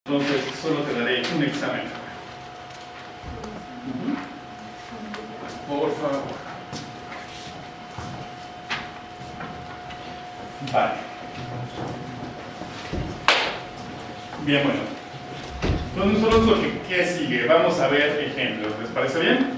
Entonces, solo te daré un examen. Por favor. Vale. Bien, bueno. Entonces, nosotros ¿qué sigue? Vamos a ver ejemplos. ¿Les parece bien?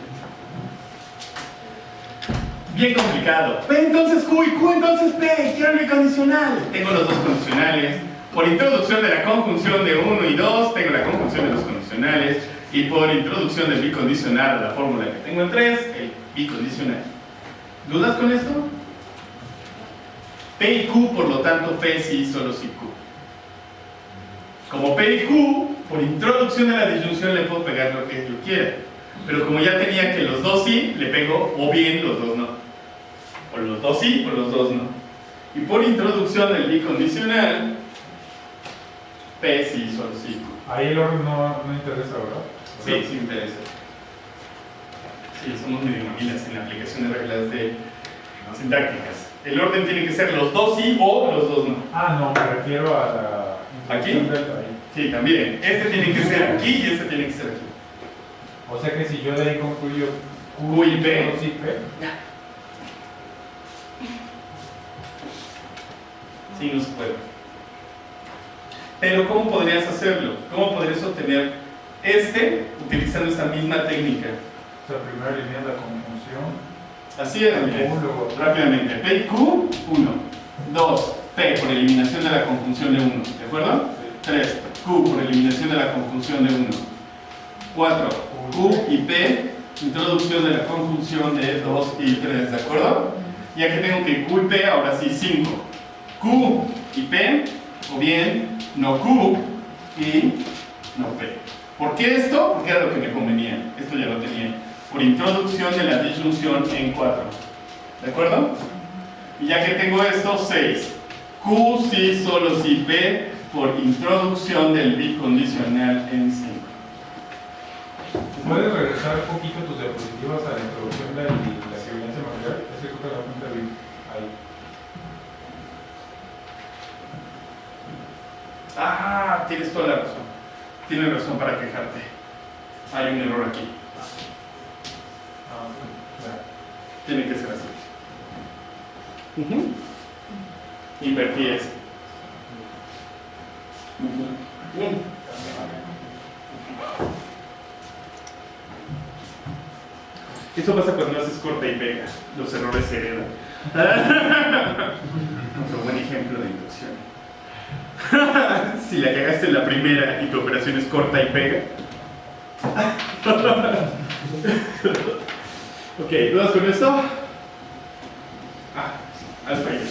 Bien complicado. P entonces Q y Q entonces P. Quiero el bicondicional. Tengo los dos condicionales. Por introducción de la conjunción de 1 y 2, tengo la conjunción de los condicionales. Y por introducción del bicondicional a la fórmula que tengo en 3, el bicondicional. ¿Dudas con esto? P y Q, por lo tanto, P sí, solo sí Q. Como P y Q, por introducción de la disyunción le puedo pegar lo que yo quiera. Pero como ya tenía que los dos sí, le pego o bien los dos no. O los dos sí, o los dos no. Y por introducción del bicondicional, P sí, solo sí Q. Ahí el orden no interesa, ¿verdad? Sí, sí interesa. Sí, somos medio mamilas en la aplicación de reglas de sintácticas. El orden tiene que ser los dos sí o los dos no. Ah, no, me refiero a la... ¿Aquí? Ahí. Sí, también. Este tiene que ser aquí y este tiene que ser aquí. O sea que si yo de ahí concluyo Q y P. solo sí P. Sí, no se puede. Pero ¿cómo podrías hacerlo? ¿Cómo podrías obtener utilizando esta misma técnica? O sea, primero eliminas la conjunción. Así es, rápidamente. P y Q, 1. 2, P por eliminación de la conjunción de 1. ¿De acuerdo? 3, Q por eliminación de la conjunción de 1. 4, Q y P, introducción de la conjunción de 2 y 3. ¿De acuerdo? Ya que tengo que Q y P, ahora sí 5. Q y P, o bien no Q y no P. ¿Por qué esto? Porque era lo que me convenía. Esto ya lo tenía. Por introducción de la disyunción en 4. ¿De acuerdo? Y ya que tengo esto, 6. Q sí, solo sí P, por introducción del bicondicional en 5. ¿Puedes regresar un poquito tus diapositivas a la introducción de la equivalencia material? Es que creo que la punta ahí. Ah, tienes toda la razón. Tienes razón para quejarte. Hay un error aquí. Tiene que ser así. Invertí eso. Eso pasa cuando haces corta y pega. Los errores se heredan. Otro buen ejemplo de inducción. Si la cagaste en la primera y tu operación es corta y pega. Ok, ¿dudas con esto? Alfa y beta.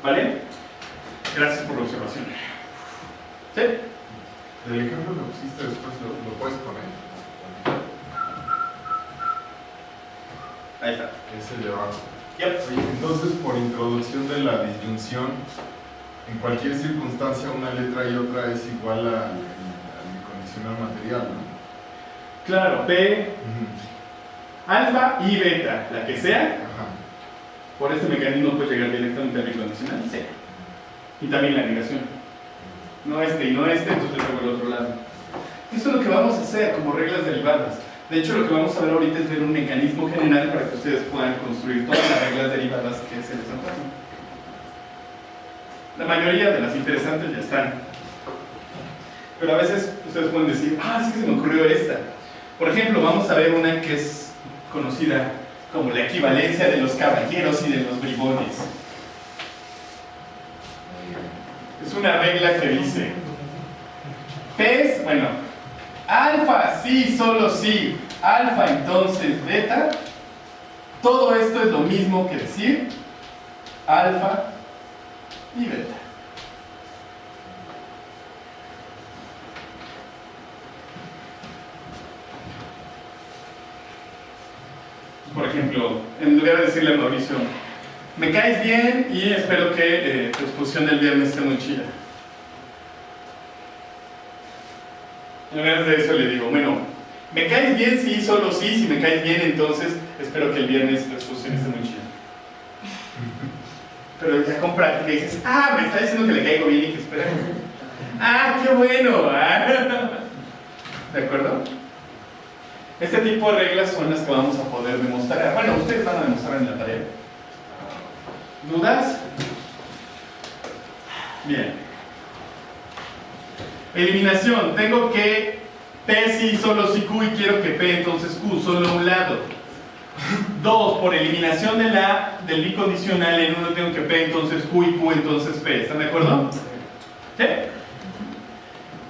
¿Vale? Gracias por la observación. ¿Sí? El ejemplo que pusiste después lo puedes poner. Ahí está. Es el de abajo. Yep. Oye, entonces, por introducción de la disyunción, en cualquier circunstancia una letra y otra es igual al bicondicional material, ¿no? Claro, P, alfa y beta, la que sea. Ajá. Por este mecanismo puedes llegar directamente al bicondicional. Sí. Y también la negación. No este y no este, entonces le pego al otro lado. Esto es lo que vamos a hacer como reglas derivadas. De hecho, lo que vamos a ver ahorita es ver un mecanismo general para que ustedes puedan construir todas las reglas derivadas que se les antojan. La mayoría de las interesantes ya están. Pero a veces ustedes pueden decir, sí que se me ocurrió esta. Por ejemplo, vamos a ver una que es conocida como la equivalencia de los caballeros y de los bribones. Es una regla que dice, P, alfa sí, solo sí, alfa entonces beta, todo esto es lo mismo que decir alfa y beta. Por ejemplo, en lugar de decirle a Mauricio, me caes bien y espero que tu exposición del viernes esté muy chida. En lugar de eso le digo, me caes bien, sí, solo sí, si me caes bien entonces espero que el viernes tu exposición esté muy chida. Pero ya con práctica dices, me está diciendo que le caigo bien y que espera. ¡Ah, qué bueno! ¿De acuerdo? Este tipo de reglas son las que vamos a poder demostrar. Bueno, ustedes van a demostrar en la tarea. ¿Dudas? Bien. Eliminación. Tengo que P sí, solo si Q y quiero que P entonces Q, solo a un lado. 2. Por eliminación del bicondicional en uno tengo que P entonces Q y Q entonces P. ¿Están de acuerdo? ¿Sí?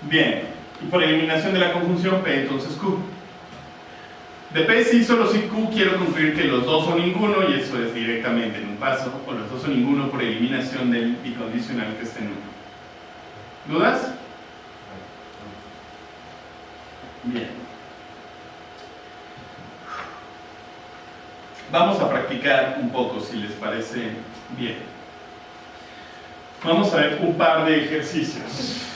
Bien. Y por eliminación de la conjunción P entonces Q. De P sí, solo si Q quiero concluir que los dos son ninguno y eso es directamente en un paso, o los dos son ninguno por eliminación del bicondicional que esté en uno. ¿Dudas? Bien. Vamos a practicar un poco si les parece bien. Vamos a ver un par de ejercicios.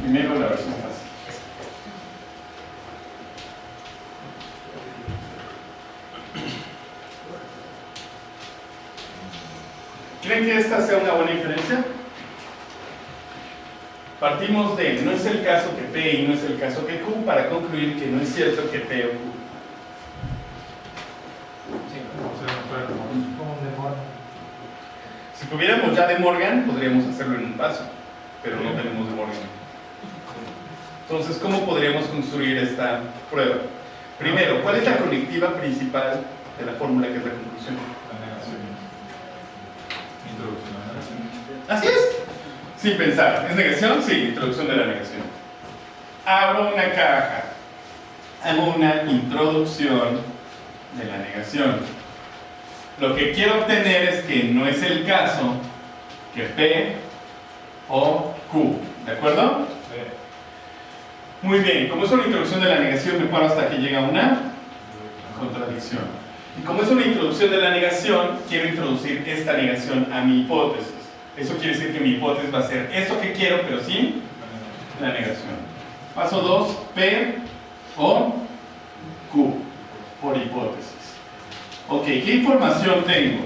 Primero la versión fácil. ¿Creen que esta sea una buena inferencia? Partimos de no es el caso que P y no es el caso que Q para concluir que no es cierto que P o Q. Si tuviéramos ya de Morgan, podríamos hacerlo en un paso, pero no tenemos de Morgan. Entonces, ¿cómo podríamos construir esta prueba? Primero, ¿cuál es la conectiva principal de la fórmula que es la conclusión? La negación. Introducción a la negación. Así es. Sin pensar. ¿Es negación? Sí, introducción de la negación. Abro una caja. Hago una introducción de la negación. Lo que quiero obtener es que no es el caso que P o Q. ¿De acuerdo? Sí. Muy bien. Como es una introducción de la negación, me paro hasta que llega una contradicción. Y como es una introducción de la negación, quiero introducir esta negación a mi hipótesis. Eso quiere decir que mi hipótesis va a ser esto que quiero, pero sin la negación. Paso 2, P o Q, por hipótesis. Ok, ¿qué información tengo?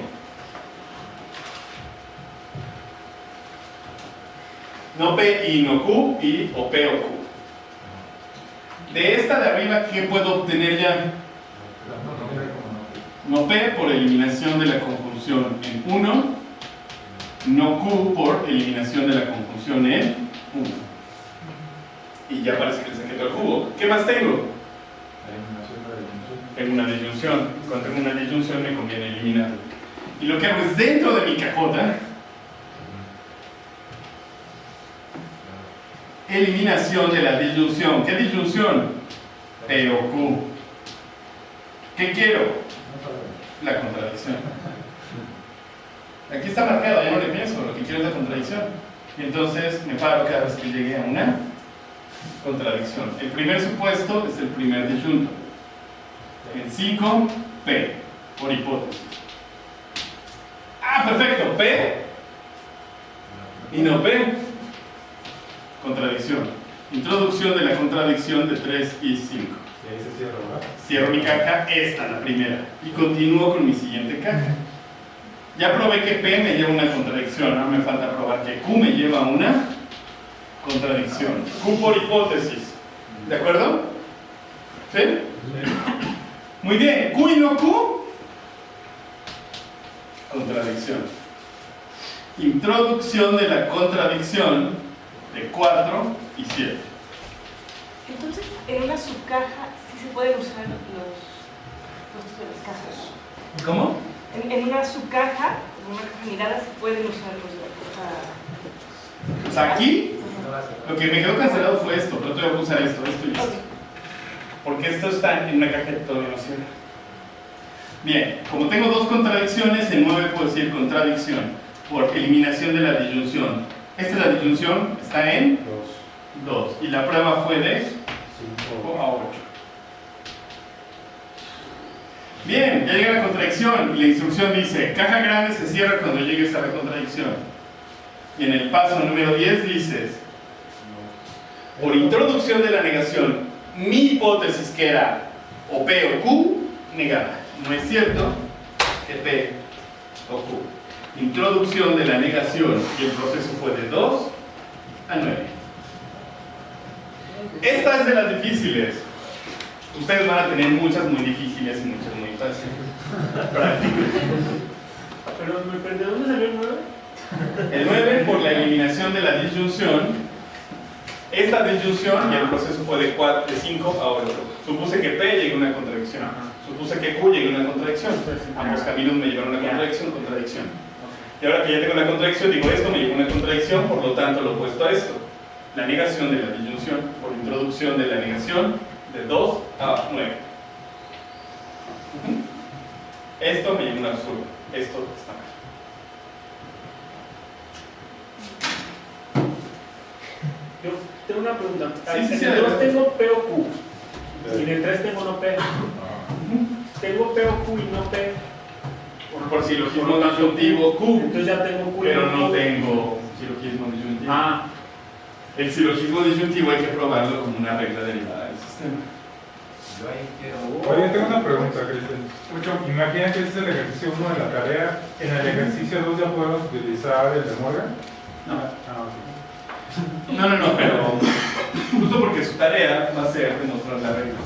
No P y no Q, y o P o Q. De esta de arriba, ¿qué puedo obtener ya? No P por eliminación de la conjunción en 1, no Q por eliminación de la conjunción en 1. Y ya parece que le saqué todo el jugo. ¿Qué más tengo? Tengo una disyunción. Cuando tengo una disyunción me conviene eliminarla. Y lo que hago es dentro de mi cajota, eliminación de la disyunción. ¿Qué disyunción? P o Q. ¿Qué quiero? La contradicción. Aquí está marcado, ya no le pienso, lo que quiero es la contradicción. Y entonces me paro cada vez que llegue a una contradicción. El primer supuesto es el primer disyunto. En 5, P, por hipótesis. Ah, perfecto, P y no P. Contradicción. Introducción de la contradicción de 3 y 5. Y ahí se cierra, ¿verdad? Cierro mi caja, esta, la primera, y continúo con mi siguiente caja. Ya probé que P me lleva a una contradicción, ahora me falta probar que Q me lleva a una contradicción. Q por hipótesis. ¿De acuerdo? ¿Sí? Muy bien. Q y no Q. Contradicción. Introducción de la contradicción de 4 y 7. Entonces, en una subcaja sí se pueden usar los puestos de las cajas. ¿Cómo? En una subcaja, en una caja mirada, se pueden usar los de la caja. O sea, aquí lo que me quedó cancelado fue esto, pero te voy a usar esto y esto. Ok. Porque esto está en una caja que todavía no cierra. Bien, como tengo dos contradicciones, en 9 puedo decir contradicción por eliminación de la disyunción. Esta es la disyunción, está en 2. Y la prueba fue de 5 a 8. Bien, ya llega la contradicción y la instrucción dice, caja grande se cierra cuando llegues a la contradicción. Y en el paso número 10 dices, Por introducción de la negación, mi hipótesis que era o P o Q, negada. No es cierto que P o Q. Introducción de la negación y el proceso fue de 2 a 9. Esta es de las difíciles. Ustedes van a tener muchas muy difíciles y muchas muy fáciles. Prácticas. Pero ¿de dónde salió el 9? El 9 por la eliminación de la disyunción. Esta disyunción y el proceso fue de 5 a 8. Supuse que P llegue a una contradicción. Supuse que Q llegue a una contradicción. Ambos caminos me llevaron a una contradicción. Y ahora que ya tengo una contradicción, digo esto me lleva a una contradicción, por lo tanto lo opuesto a esto. La negación de la disyunción por introducción de la negación de 2 a 9. Esto me lleva a un absurdo. Esto está mal. Yo tengo una pregunta. Sí, en el 2 tengo P o Q. Y en el 3 tengo no P. Tengo P o Q y no P. Por silogismo disyuntivo Q. Entonces ya tengo Q y Pero no Q. tengo silogismo disyuntivo. Ah, El silogismo disyuntivo hay que probarlo como una regla derivada del sistema. Yo ahí quiero... Oye, tengo una pregunta, Cristian. Imagina que este es el ejercicio 1 de la tarea. ¿En el ejercicio 2 ya podemos utilizar el de Morgan? No. Ah, ok. No, pero justo porque su tarea va a ser demostrar las reglas.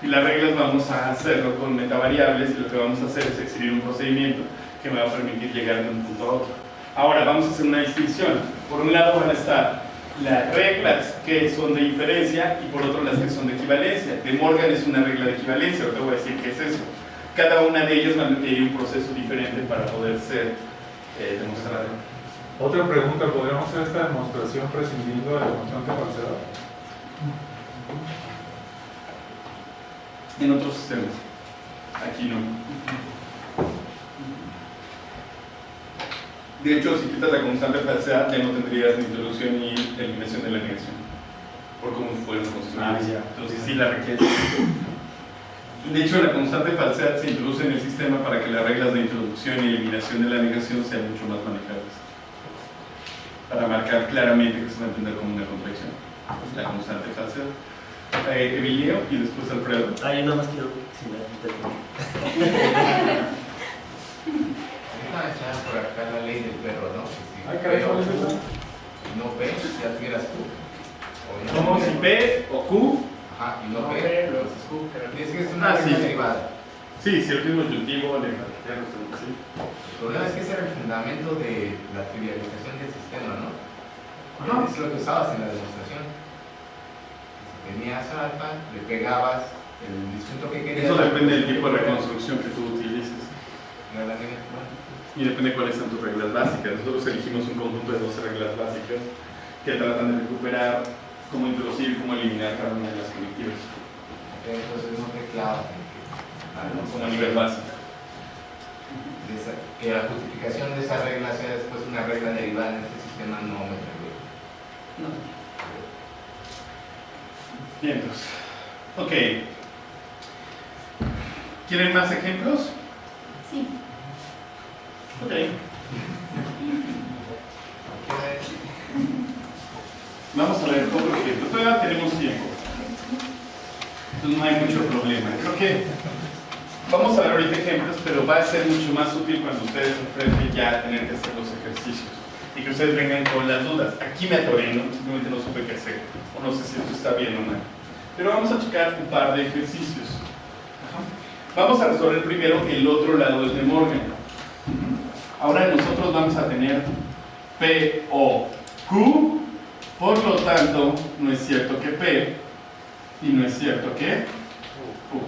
Y las reglas vamos a hacerlo con metavariables y lo que vamos a hacer es exhibir un procedimiento que me va a permitir llegar de un punto a otro. Ahora, vamos a hacer una distinción. Por un lado van a estar las reglas que son de inferencia y por otro las que son de equivalencia. De Morgan es una regla de equivalencia, ahora te voy a decir qué es eso. Cada una de ellas va a requerir un proceso diferente para poder ser demostrada. Otra pregunta, ¿podríamos hacer esta demostración prescindiendo de la constante falsedad? En otros sistemas. Aquí no. De hecho, si quitas la constante falsedad, ya no tendrías ni introducción ni eliminación de la negación. Por cómo fueron construidas. Entonces sí la requiere. De hecho, la constante falsedad se introduce en el sistema para que las reglas de introducción y eliminación de la negación sean mucho más manejables. Para marcar claramente que se va a entender como una contradicción. La constante falsedad. Emilio y después Alfredo. Ah, yo nada más quiero si me echar por acá la ley del perro, ¿no? Que si Ay, caray, ¿cuál es P o esa? Q, no P, ya tuvieras tú. Como si P o Q. Ajá, y no No P, P, entonces Q. Dice que es una sí. regla derivada. Sí, si el mismo disyuntivo, sí. El problema es que ese era el fundamento de la trivialización del sistema, ¿no? Ajá. Es lo que usabas en la demostración. Si tenías alfa, le pegabas el disjunto que querías. Eso depende del tipo de reconstrucción que tú utilices. Era la negativa. Y depende de cuáles son tus reglas básicas. Nosotros elegimos un conjunto de 12 reglas básicas que tratan de recuperar cómo introducir y cómo eliminar cada una de las conectivas. Entonces no te clavas en Como a nivel básico. que la justificación de esa regla sea después una regla derivada en este sistema no me preocupa. Bien, entonces. Ok. ¿Quieren más ejemplos? Sí. Ok. Vamos a ver otro ejemplo. Todavía tenemos tiempo. Entonces no hay mucho problema. Creo que vamos a ver ahorita ejemplos, pero va a ser mucho más útil cuando ustedes se enfrenten ya a tener que hacer los ejercicios y que ustedes vengan con las dudas. Aquí me atoré, ¿no? Simplemente no supe qué hacer, o no sé si esto está bien o mal. Pero vamos a checar un par de ejercicios. Vamos a resolver primero el otro lado del de Morgan. Ahora nosotros vamos a tener P o Q, por lo tanto, no es cierto que P y no es cierto que Q.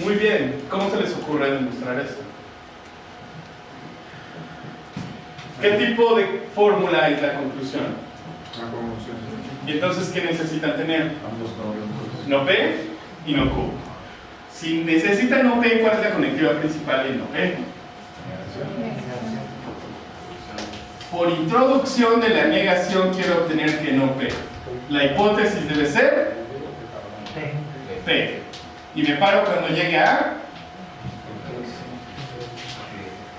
Muy bien, ¿cómo se les ocurre demostrar esto? ¿Qué tipo de fórmula es la conclusión? Una conjunción. Y entonces, ¿qué necesitan tener? Ambos no. No P y no Q. Si necesitan no P, ¿cuál es la conectiva principal en no P? Por introducción de la negación quiero obtener que no P. La hipótesis debe ser P. Y me paro cuando llegue a...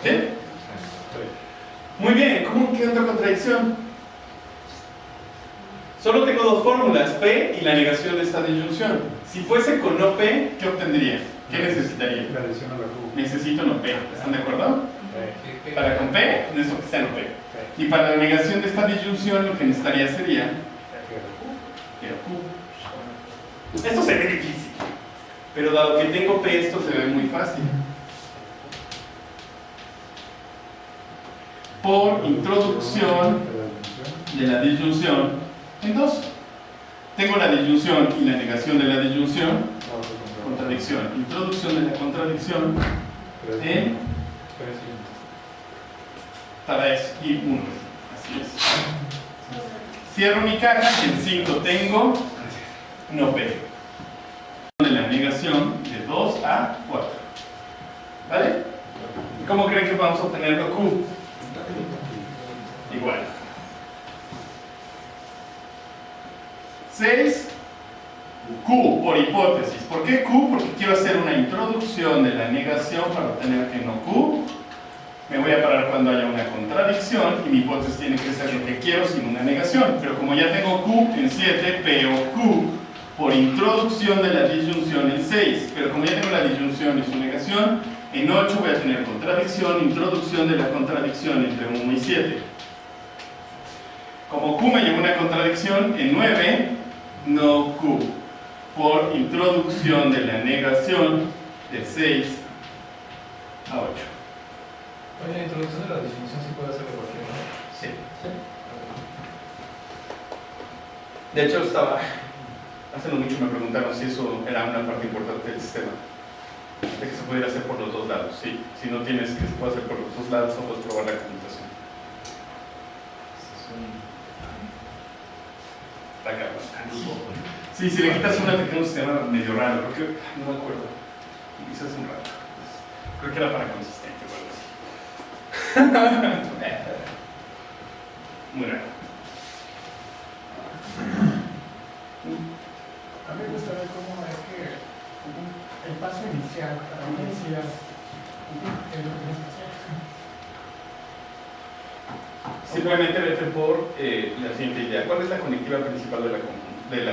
¿Sí? Muy bien, ¿cómo qué otra contradicción? Solo tengo dos fórmulas, P y la negación de esta disyunción. Si fuese con no P, ¿qué obtendría? ¿Qué necesitaría? La adición a la Q. Necesito no P, ¿están de acuerdo? Sí. Para con P, necesito que sea no P. Y para la negación de esta disyunción, lo que necesitaría sería pero Q. Esto se ve difícil, pero dado que tengo P, esto se ve muy fácil. Por introducción de la disyunción en dos. Tengo la disyunción y la negación de la disyunción, contradicción, introducción de la contradicción en 3 y 1. Así es. Cierro mi caja, en 5 tengo no P. De la negación de 2 a 4. ¿Vale? ¿Cómo creen que vamos a obtenerlo Q? Igual. 6, Q por hipótesis. ¿Por qué Q? Porque quiero hacer una introducción de la negación para obtener que no Q. Me voy a parar cuando haya una contradicción y mi hipótesis tiene que ser lo que quiero sin una negación. Pero como ya tengo Q en 7, pego Q por introducción de la disyunción en 6. Pero como ya tengo la disyunción y su negación, en 8 voy a tener contradicción, introducción de la contradicción entre 1 y 7. Como Q me lleva una contradicción, en 9 no Q por introducción de la negación de 6 a 8. Oye, la introducción de la disyunción sí puede ser de cualquier manera. Sí. De hecho, hace no mucho me preguntaron si eso era una parte importante del sistema. De que se pudiera hacer por los dos lados. Sí, si no tienes que se puede hacer por los dos lados, no puedes probar la conmutación. Está cabrón. Sí, si le quitas una te queda un sistema medio raro. Creo que, no me acuerdo. Hice hace un rato. Creo que era para consistente o algo así. Muy raro. A mí me gusta ver cómo es que el paso inicial para una densidad es lo que tienes que hacer. Simplemente vete por la siguiente idea. ¿Cuál es la conectiva principal de la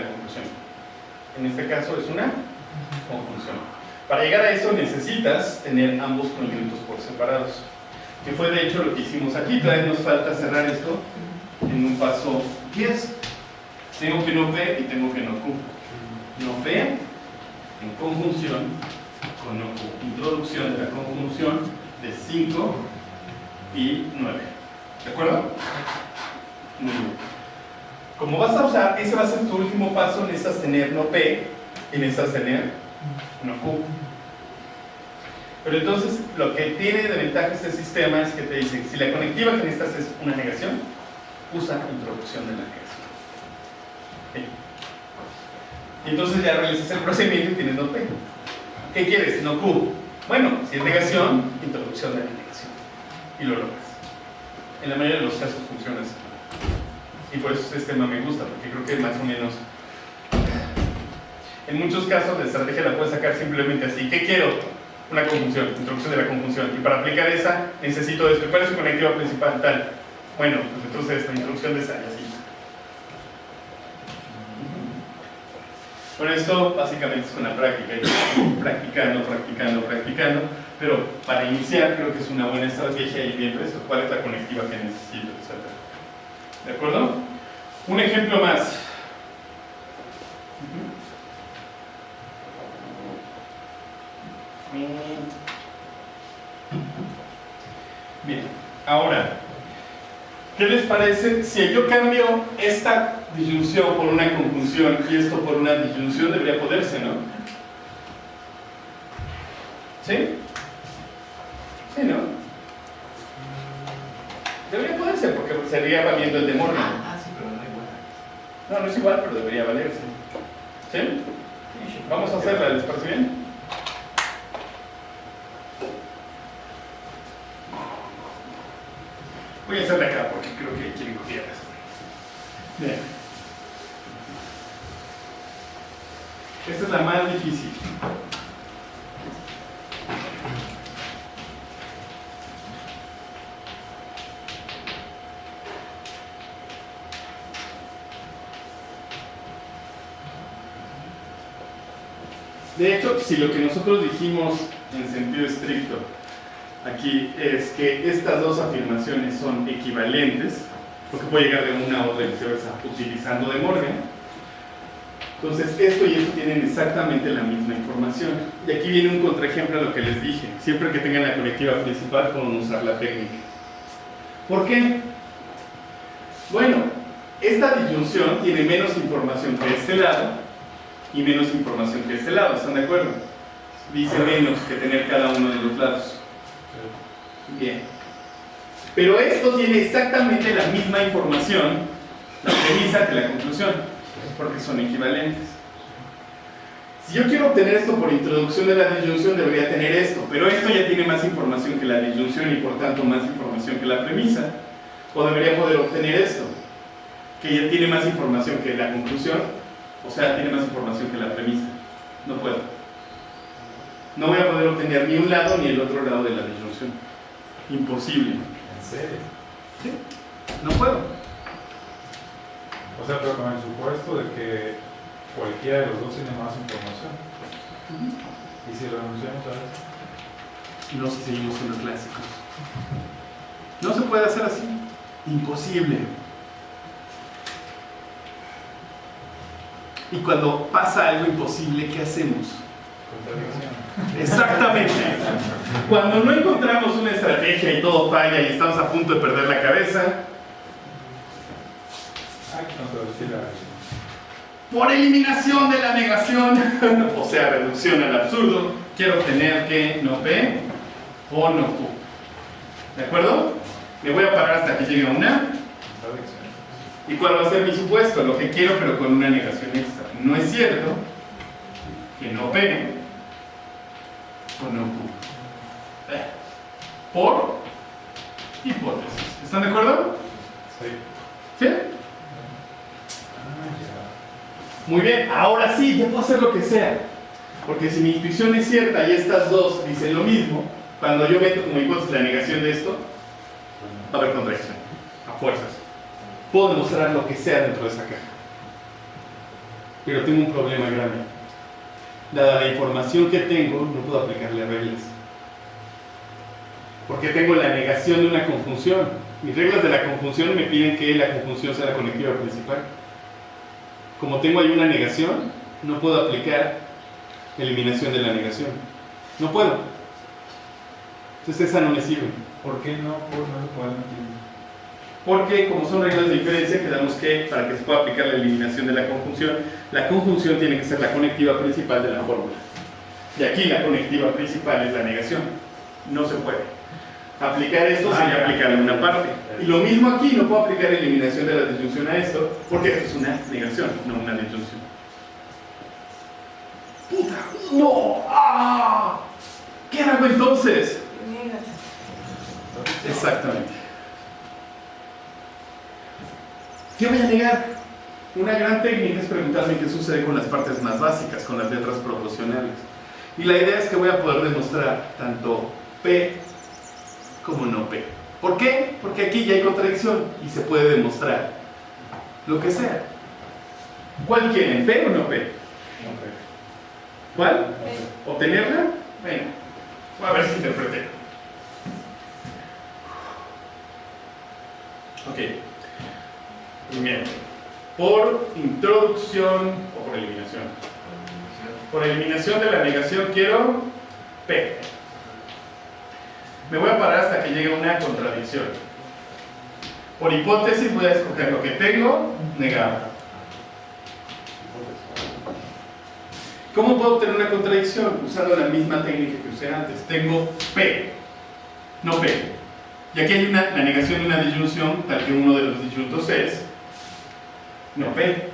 conclusión? En este caso es una conjunción. Para llegar a eso necesitas tener ambos conjuntos por separados, que fue de hecho lo que hicimos aquí. Todavía nos falta cerrar esto en un paso 10. Tengo que no P y tengo que no Q. No P en conjunción con no Q. Introducción de la conjunción de 5 y 9. ¿De acuerdo? Muy bien. Como vas a usar, ese va a ser tu último paso, necesitas tener no P y necesitas tener no Q. Pero entonces, lo que tiene de ventaja este sistema es que te dice, si la conectiva que necesitas es una negación, usa introducción de la negación. ¿Sí? Y entonces ya realizas el procedimiento y tienes no P. ¿Qué quieres? No Q. Bueno, si es negación, introducción de la negación. Y lo logras. En la mayoría de los casos funciona así. Y por eso este sistema me gusta, porque creo que más o menos en muchos casos la estrategia la puedes sacar simplemente así. ¿Qué quiero? Una conjunción, introducción de la conjunción. Y para aplicar esa necesito esto. ¿Cuál es su conectiva principal? Tal. Bueno, pues entonces la introducción de esa y así. Con esto básicamente es con la práctica, practicando, pero para iniciar creo que es una buena estrategia ir viendo esto, cuál es la conectiva que necesito, etc. ¿De acuerdo? Un ejemplo más. Bien, ahora, ¿qué les parece si yo cambio esta disyunción por una conjunción y esto por una disyunción? Debería poderse, ¿no? ¿Sí? ¿Sí, no? Debería poderse porque sería valiendo el de Morgan. Sí, pero no igual. No, no es igual, pero debería valerse. ¿Sí? Vamos a hacerla, ¿les parece bien? Voy a hacerla acá porque creo que quieren copiar eso. Bien. Esta es la más difícil. De hecho, si lo que nosotros dijimos en sentido estricto aquí es que estas dos afirmaciones son equivalentes, porque puede llegar de una a otra y viceversa, utilizando De Morgan. Entonces, esto y esto tienen exactamente la misma información. Y aquí viene un contraejemplo a lo que les dije. Siempre que tengan la conectiva principal, pueden usar la técnica. ¿Por qué? Bueno, esta disyunción tiene menos información que este lado y menos información que este lado, ¿están de acuerdo? Dice menos que tener cada uno de los lados. Bien. Pero esto tiene exactamente la misma información, la premisa que la conclusión, porque son equivalentes. Si yo quiero obtener esto por introducción de la disyunción, debería tener esto, pero esto ya tiene más información que la disyunción y por tanto más información que la premisa. O debería poder obtener esto, que ya tiene más información que la conclusión, o sea, tiene más información que la premisa. No puedo. No voy a poder obtener ni un lado ni el otro lado de la disyunción. Imposible. ¿En serio? ¿Sí? No puedo. O sea, pero con el supuesto de que cualquiera de los dos tiene más información. ¿Y si renunciamos a eso? No, si seguimos con los clásicos. No se puede hacer así. Imposible. Y cuando pasa algo imposible, ¿qué hacemos? Contradicción. Exactamente. Cuando no encontramos una estrategia y todo falla y estamos a punto de perder la cabeza, Hay que contradecir la realidad. por eliminación de la negación, o sea, reducción al absurdo, quiero obtener que no P o no Q. ¿De acuerdo? Me voy a parar hasta que llegue a una. Contradicción. ¿Y cuál va a ser mi supuesto? Lo que quiero, pero con una negación extra. No es cierto que no P o no Q. Por hipótesis. ¿Están de acuerdo? Sí. ¿Sí? Muy bien, ahora sí, ya puedo hacer lo que sea. Porque si mi intuición es cierta y estas dos dicen lo mismo, cuando yo meto como hipótesis la negación de esto, va a haber contradicción. A fuerzas. Puedo demostrar lo que sea dentro de esa caja. Pero tengo un problema grande. Dada la información que tengo, no puedo aplicarle reglas. Porque tengo la negación de una conjunción. Mis reglas de la conjunción me piden que la conjunción sea la conectiva principal. Como tengo ahí una negación, no puedo aplicar eliminación de la negación. No puedo. Entonces esa no me sirve. ¿Por qué no? No se puede mentir. Porque como son reglas de diferencia, quedamos que para que se pueda aplicar la eliminación de la conjunción tiene que ser la conectiva principal de la fórmula. Y aquí la conectiva principal es la negación. No se puede. Aplicar esto sería aplicarle una parte. Y lo mismo aquí, no puedo aplicar eliminación de la disyunción a esto, porque esto es una negación, no una disyunción. ¡Puta! ¡No! ¡Ah! ¿Qué hago entonces? Niegas. Exactamente. ¿Qué voy a negar? Una gran técnica es preguntarme qué sucede con las partes más básicas, con las letras proporcionales. Y la idea es que voy a poder demostrar tanto P como no P. ¿Por qué? Porque aquí ya hay contradicción y se puede demostrar lo que sea. ¿Cuál quieren? ¿P o no P? ¿Cuál? ¿Obtenerla? Bueno, voy a ver si interpreté. Ok. Primero, por introducción o por eliminación. Por eliminación de la negación quiero P. Me voy a parar hasta que llegue una contradicción. Por hipótesis voy a escoger lo que tengo negado. ¿Cómo puedo obtener una contradicción? Usando la misma técnica que usé antes. Tengo P, no P. Y aquí hay la negación de una disyunción, tal que uno de los disyuntos es no P.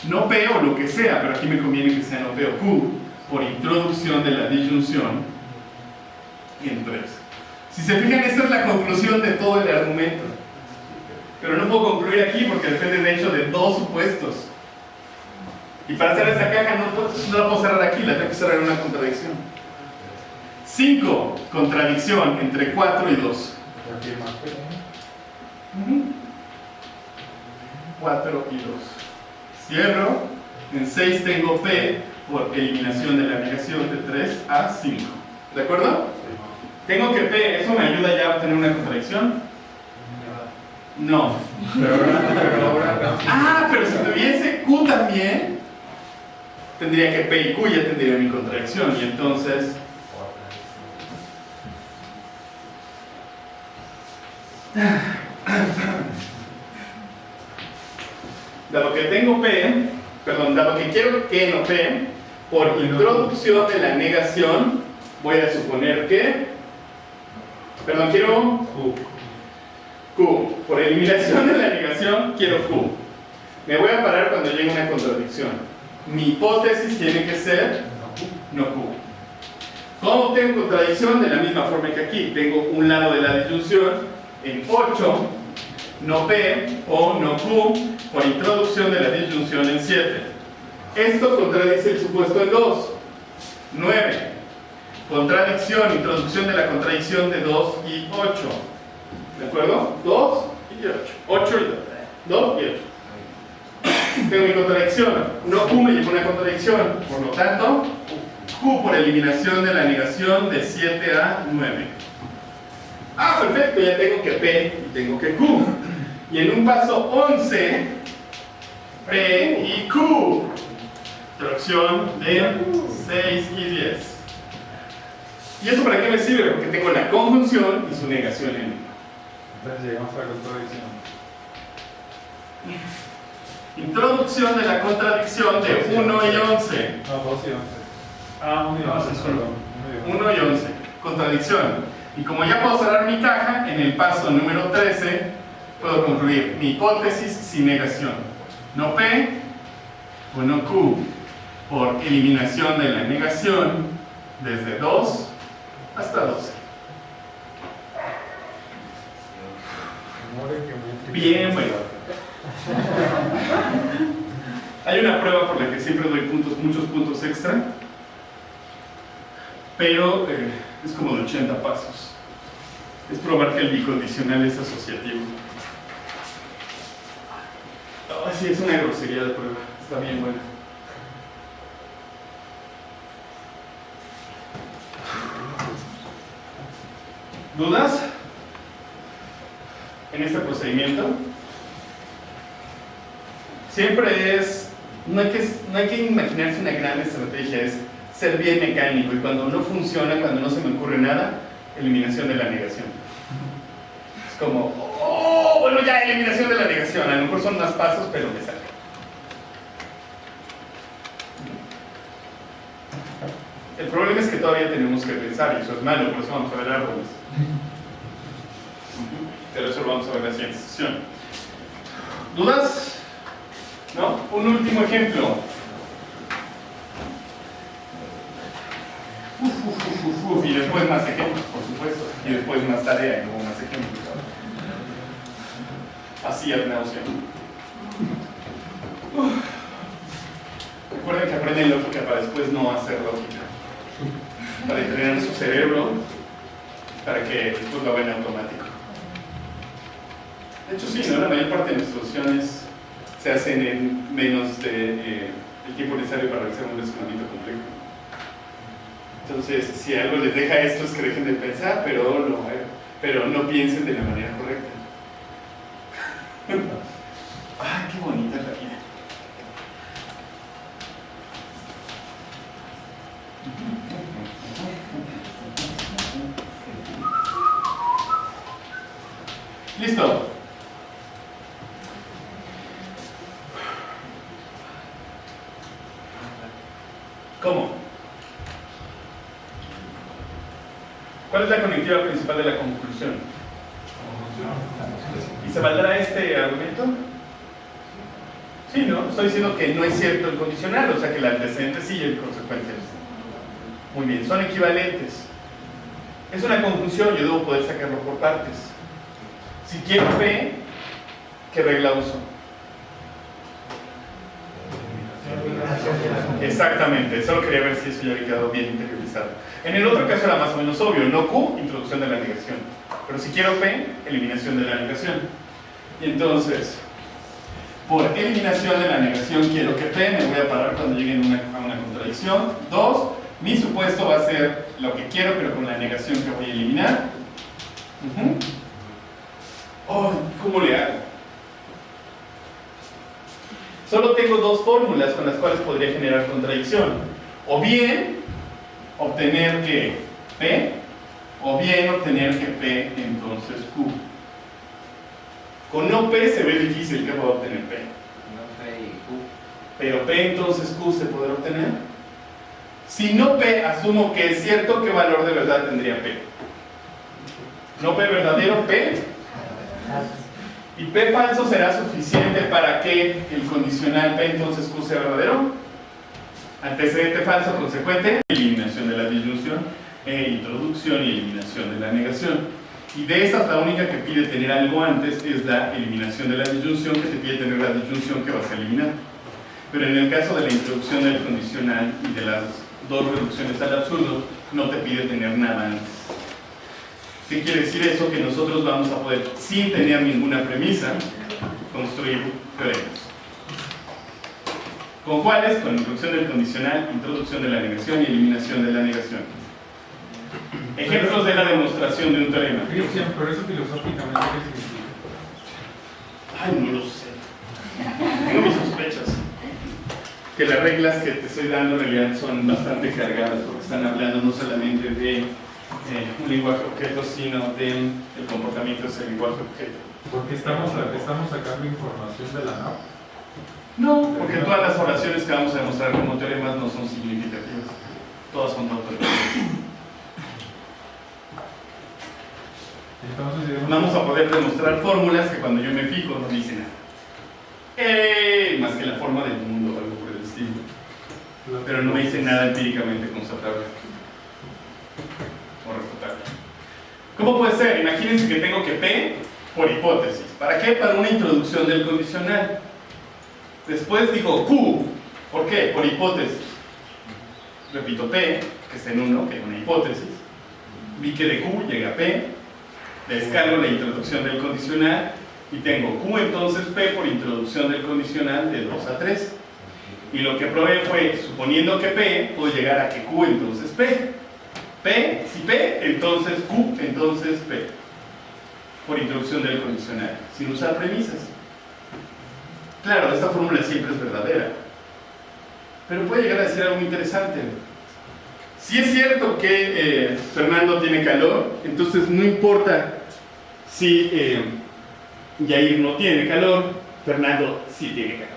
No P o lo que sea, pero aquí me conviene que sea no P o Q, por introducción de la disyunción en 3. Si se fijan, esta es la conclusión de todo el argumento. Pero no puedo concluir aquí porque depende de hecho de dos supuestos. Y para hacer esta caja no la puedo cerrar aquí, la tengo que cerrar en una contradicción. 5. Contradicción entre 4 y 2. 4 y 2. Cierro En 6 tengo P por eliminación de la negación de 3 a 5. ¿De acuerdo? Tengo que P, ¿eso me ayuda ya a obtener una contradicción? No. Ah, pero si tuviese Q también, tendría que P y Q ya tendría mi contradicción. Y entonces... dado que tengo P, perdón, dado que quiero que no P, por introducción de la negación, voy a suponer que, perdón, quiero Q, por eliminación de la negación, quiero Q. Me voy a parar cuando llegue una contradicción. Mi hipótesis tiene que ser no Q. ¿Cómo tengo contradicción? De la misma forma que aquí. Tengo un lado de la disyunción en 8, no P o no Q, por introducción de la disyunción en 7. Esto contradice el supuesto en 2. 9. Contradicción, introducción de la contradicción de 2 y 8. ¿De acuerdo? 2 y 8. 8 y 2 y 8. Tengo mi contradicción. No Q me lleva una contradicción. Por lo tanto, Q por eliminación de la negación de 7 a 9. Ah, perfecto, ya tengo que P y tengo que Q. Y en un paso 11, P y Q. Introducción de 6 y 10. ¿Y eso para qué me sirve? Porque tengo la conjunción y su negación en 1. Entonces llegamos a la contradicción. Introducción de la contradicción de 1 y 11. No, 2 y 11. Ah, 1 y 11, perdón. 1 y 11. Contradicción. Y como ya puedo cerrar mi caja, en el paso número 13 puedo concluir mi hipótesis sin negación. No P o no Q por eliminación de la negación desde 2 hasta 12. Bien, bueno. Hay una prueba por la que siempre doy puntos, muchos puntos extra, pero es como de 80 pasos. Es probar que el bicondicional es asociativo. Sí, es una grosería de prueba. Está bien buena. ¿Dudas en este procedimiento? Siempre es, no hay que imaginarse una gran estrategia, es ser bien mecánico, y cuando no funciona, cuando no se me ocurre nada, eliminación de la negación. Es como, oh, bueno, ya, eliminación de la negación, a lo mejor son más pasos, pero me sale. El problema es que todavía tenemos que pensar, y eso es malo, por eso vamos a ver árboles. Pero eso lo vamos a ver en la siguiente sesión. ¿Dudas? ¿No? Un último ejemplo. Y después más ejemplos, por supuesto. Y después más tarea y luego más ejemplos. Así ad nauseam. Recuerden que aprenden lógica para después no hacer lógica. Para entrenar su cerebro, para que después lo hagan automático. De hecho, sí, ¿no? La mayor parte de las soluciones se hacen en menos de el tiempo necesario para realizar un razonamiento complejo. Entonces, si algo les deja esto es que dejen de pensar, pero no piensen de la manera correcta. ¡Ay, qué bonita es la vida! ¿Listo? ¿Cómo? ¿Cuál es la conectividad principal de la conclusión? ¿Y se valdrá este argumento? Sí, ¿no? Estoy diciendo que no es cierto el condicional, o sea que el antecedente sí y el consecuente no. Muy bien, son equivalentes. Es una conjunción, yo debo poder sacarlo por partes. Si quiero P, ¿qué regla uso? Exactamente, solo quería ver si eso ya había quedado bien interiorizado. En el otro caso era más o menos obvio, no Q, introducción de la negación. Pero si quiero P, eliminación de la negación. Y entonces, Por eliminación de la negación quiero que P, me voy a parar cuando llegue a una contradicción. 2, mi supuesto va a ser lo que quiero, pero con la negación que voy a eliminar. ¿Cómo le hago? Solo tengo dos fórmulas con las cuales podría generar contradicción. O bien obtener que P, o bien obtener que P entonces Q. Con no P se ve difícil que pueda obtener P. No P y Q. Pero P entonces Q se podrá obtener. Si no P, asumo que es cierto, ¿qué valor de verdad tendría P? No P verdadero, P. Y P falso será suficiente para que el condicional P entonces Q sea verdadero. Antecedente falso, consecuente, eliminación de la disyunción, introducción y eliminación de la negación. Y de esas la única que pide tener algo antes es la eliminación de la disyunción, que te pide tener la disyunción que vas a eliminar. Pero en el caso de la introducción del condicional y de las dos reducciones al absurdo, no te pide tener nada antes. ¿Qué quiere decir eso? Que nosotros vamos a poder, sin tener ninguna premisa, construir teoremas. ¿Con cuáles? Con introducción del condicional, introducción de la negación y eliminación de la negación. Ejemplos de la demostración de un teorema. Cristian, pero eso filosóficamente, ¿qué significa? Ay, no lo sé. Tengo mis sospechas. Que las reglas que te estoy dando en realidad son bastante cargadas, porque están hablando no solamente de un lenguaje objeto, sino del comportamiento de ese lenguaje objeto. Porque estamos sacando información de la NAP. No, porque todas las oraciones que vamos a demostrar como teoremas no son significativas. Todas son autoritarias. Entonces, Vamos a poder demostrar fórmulas que cuando yo me fijo no dicen nada. Más que la forma del mundo o algo por el estilo. Pero no me dicen nada empíricamente constatable o refutable. ¿Cómo puede ser? Imagínense que tengo que P por hipótesis. ¿Para qué? Para una introducción del condicional. Después digo Q. ¿Por qué? Por hipótesis. Repito P, que es en 1, que es una hipótesis. Vi que de Q llega a P. Descargo la introducción del condicional y tengo Q entonces P por introducción del condicional de 2 a 3. Y lo que probé fue, suponiendo que P, puedo llegar a que Q entonces P. P, si P, entonces Q, entonces P. Por introducción del condicional, sin usar premisas. Claro, esta fórmula siempre es verdadera. Pero puede llegar a decir algo interesante. Si es cierto que Fernando tiene calor, entonces no importa si Yair no tiene calor, Fernando sí tiene calor.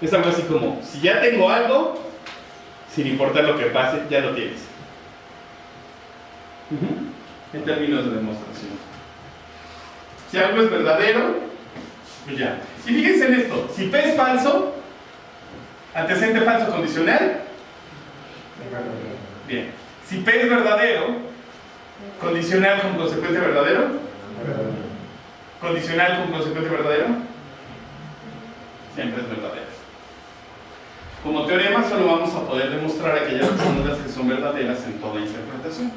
Es algo así como, si ya tengo algo, sin importar lo que pase, ya lo tienes. En términos de demostración. Si algo es verdadero, pues ya. Y fíjense en esto, si P es falso, antecedente falso condicional, bien. Si P es verdadero, condicional con consecuente verdadero, condicional con consecuente verdadero, siempre es verdadero. Como teorema solo vamos a poder demostrar aquellas fórmulas que son verdaderas en toda interpretación.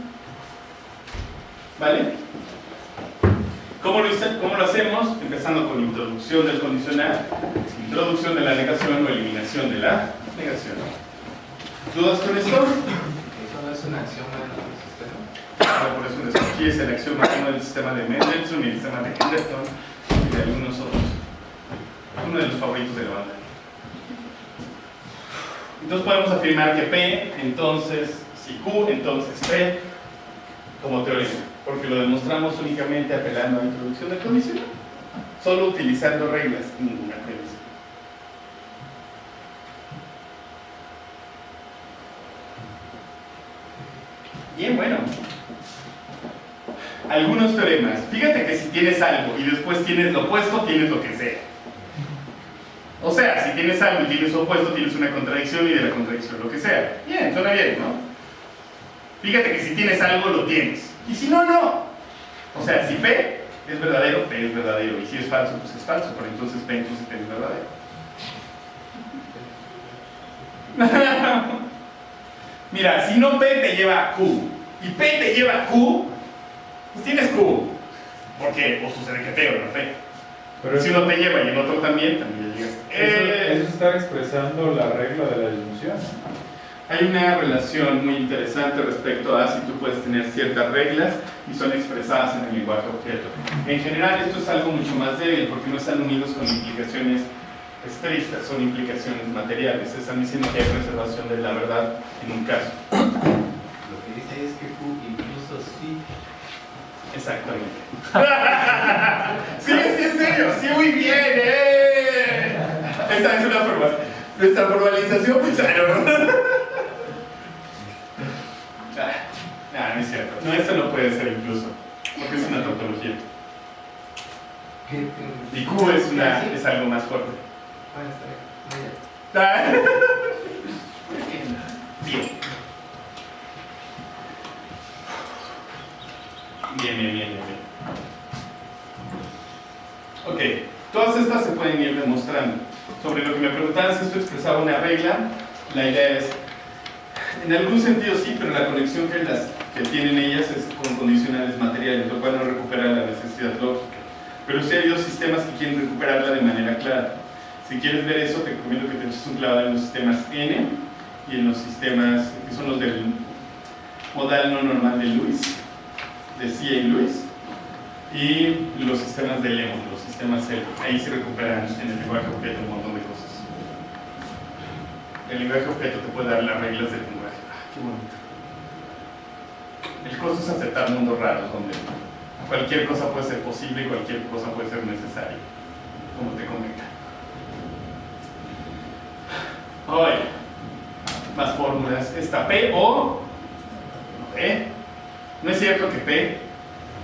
¿Vale? ¿Cómo lo hacemos? Empezando con introducción del condicional, introducción de la negación o eliminación de la negación. ¿Dudas con esto? Eso no es una axioma del sistema. Por eso aquí es el axioma del sistema de Mendelssohn y el sistema de Henderson y de algunos otros. Uno de los favoritos de la banda. Entonces podemos afirmar que P, entonces, si Q, entonces P, como teorema, porque lo demostramos únicamente apelando a la introducción del condicional, solo utilizando reglas, ninguna premisa. Bien, bueno. Algunos teoremas. Fíjate que si tienes algo y después tienes lo opuesto, tienes lo que sea. O sea, si tienes algo y tienes opuesto, tienes una contradicción y de la contradicción lo que sea. Bien, suena bien, ¿no? Fíjate que si tienes algo, lo tienes. Y si no, no. O sea, si P es verdadero, P es verdadero. Y si es falso, pues es falso. Pero entonces P, entonces P es verdadero. Mira, si no P te lleva a Q y P te lleva a Q, pues tienes Q. ¿Por qué? O sucede que P o no P. Pero si uno te lleva y el otro también llegas. Eso está expresando la regla de la disyunción. Hay una relación muy interesante respecto a si tú puedes tener ciertas reglas y son expresadas en el lenguaje objeto. En general esto es algo mucho más débil porque no están unidos con implicaciones estrictas, son implicaciones materiales. Están diciendo que hay preservación de la verdad en un caso. Lo que dice ahí es que Q incluso sí. Exactamente. Sí, en serio, sí, muy bien. Esta es una forma. Nuestra formalización, pues, no es cierto. No, esto no puede ser incluso, porque es una tautología. Y Q es algo más fuerte. Bien. Ok, todas estas se pueden ir demostrando. Sobre lo que me preguntaban si esto expresaba una regla, la idea es, en algún sentido sí, pero la conexión que tienen ellas es con condicionales materiales, lo cual no recupera la necesidad lógica. Pero sí hay dos sistemas que quieren recuperarla de manera clara. Si quieres ver eso, te recomiendo que te eches un clavado en los sistemas N y en los sistemas que son los del modal no normal de Lewis, de C.A. Lewis, y los sistemas de Lemon, los sistemas L. Ahí se recuperan en el lenguaje objeto un montón de cosas. El lenguaje objeto te puede dar las reglas del lenguaje. ¡Qué bonito! El costo es aceptar mundos raros, donde cualquier cosa puede ser posible y cualquier cosa puede ser necesaria, como te convenga. Hoy, más fórmulas. Esta P o no P. No es cierto que P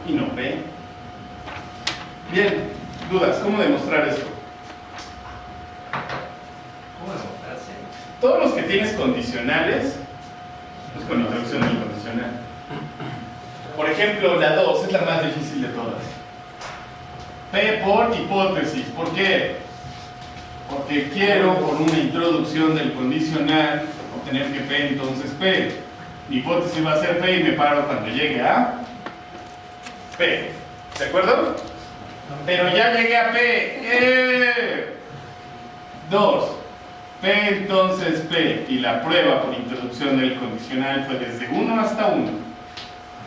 y no P. Bien, dudas, ¿cómo demostrar esto? ¿Cómo demostrarse? Todos los que tienes condicionales, pues con introducción del condicional. Por ejemplo, la 2 es la más difícil de todas. P por hipótesis. ¿Por qué? Porque quiero, por una introducción del condicional, obtener que P entonces P. Mi hipótesis va a ser P y me paro cuando llegue a P. ¿De acuerdo? Pero ya llegué a P. 2. P entonces P. Y la prueba por introducción del condicional fue desde 1 hasta 1.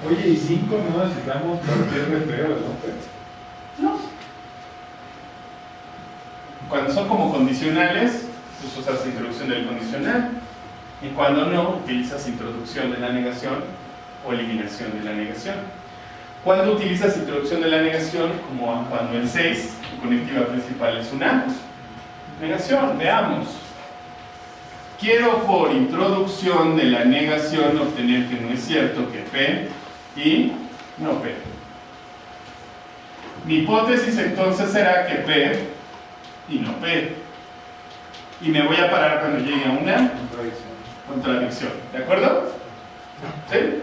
Oye, ¿y 5 no necesitamos partir de P o de no P? No. Cuando son como condicionales, pues usas introducción del condicional. Y cuando no, utilizas introducción de la negación o eliminación de la negación. Cuando utilizas introducción de la negación, como cuando el 6, tu conectiva principal es una negación. Veamos. Quiero por introducción de la negación obtener que no es cierto que P y no P. Mi hipótesis entonces será que P y no P. Y me voy a parar cuando llegue a una contradicción. ¿De acuerdo? ¿Sí?